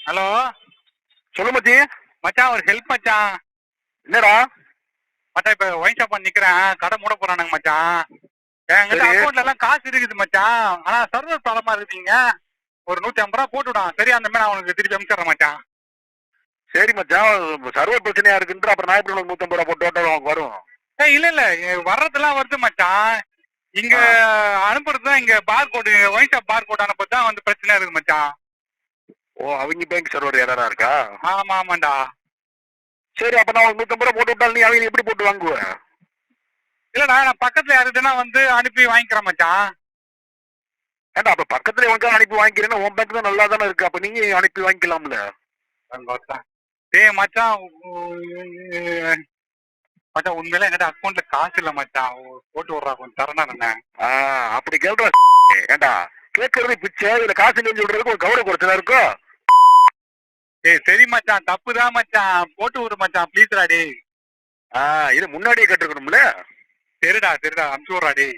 Hello. சொல்லு மச்சி. மச்சான் ஒரு ஹெல்ப் மச்சான். என்னடா மச்சான் இப்ப ஒயின் ஷாப் நிக்கிறேன், கடை மூட போறானுங்க மச்சான். என்கிட்ட சரி அக்கௌண்ட்ல எல்லாம் காசு இருக்குது மச்சான். ஆனா சர்வர் ப்ராப்ளமா இருக்குதுங்க. ஒரு 150 ரூபா போட்டு விடான். சரி அந்த மாதிரி நான் உனக்கு திருப்பி அனுப்பிச்சிடுறேன் மச்சான். சரி மச்சான், சர்வர் பிரச்சனையா இருக்குன்ற அப்புறம் நான் எப்படி உனக்கு 150 ரூபா போட்டு டோட்டல் வரும்? இல்ல இல்ல வர்றதெல்லாம் வருது மச்சான். இங்க அனுப்புறதுதான் இங்க பார் கோடு, ஒயின் ஷாப் பார் கோடு அனுப்புறதுதான் வந்து பிரச்சனையா இருக்கு மச்சான். ஓ, அவங்க பேங்க் சர்வர் எரரா இருக்கா? ஆமா ஆமாண்டா. சரி, அப்ப நான் உனக்கு 150 ரூபா போட்டு விட்டாலும் நீ அவங்க எப்படி போட்டு வாங்குவ? இல்லடா நான் பக்கத்துல யாருக்குன்னா வந்து அனுப்பி வாங்கிக்கிறேன் மச்சான். ஏண்டா அப்ப பக்கத்துல உனக்கு அனுப்பி வாங்கிக்கிறேன்னா உன் பேங்க் தான் நல்லா தானே இருக்கு, அப்ப நீங்க அனுப்பி வாங்கிக்கலாம்ல. டேய் மச்சான், மச்சான் உண்மையில என்கிட்ட அக்கௌண்ட்ல காசு இல்ல மச்சான். போட்டு விடுறா கொஞ்சம் தரணா என்ன. அப்படி கேள்ற. ஏண்டா கேட்கறது பிச்சை, இதுல காசு நெஞ்சு விடுறதுக்கு ஒரு கௌரவ குறைச்சலா இருக்கும். ஏய் சரி மச்சான், தப்புதான் மச்சான், போட்டு விடு மச்சான் ப்ளீஸ்டா டேய். இது முன்னாடியே கேட்டுருக்கணும்ல. சரிடா சரிடா, அனுப்பிச்சு விட்றா டேய்.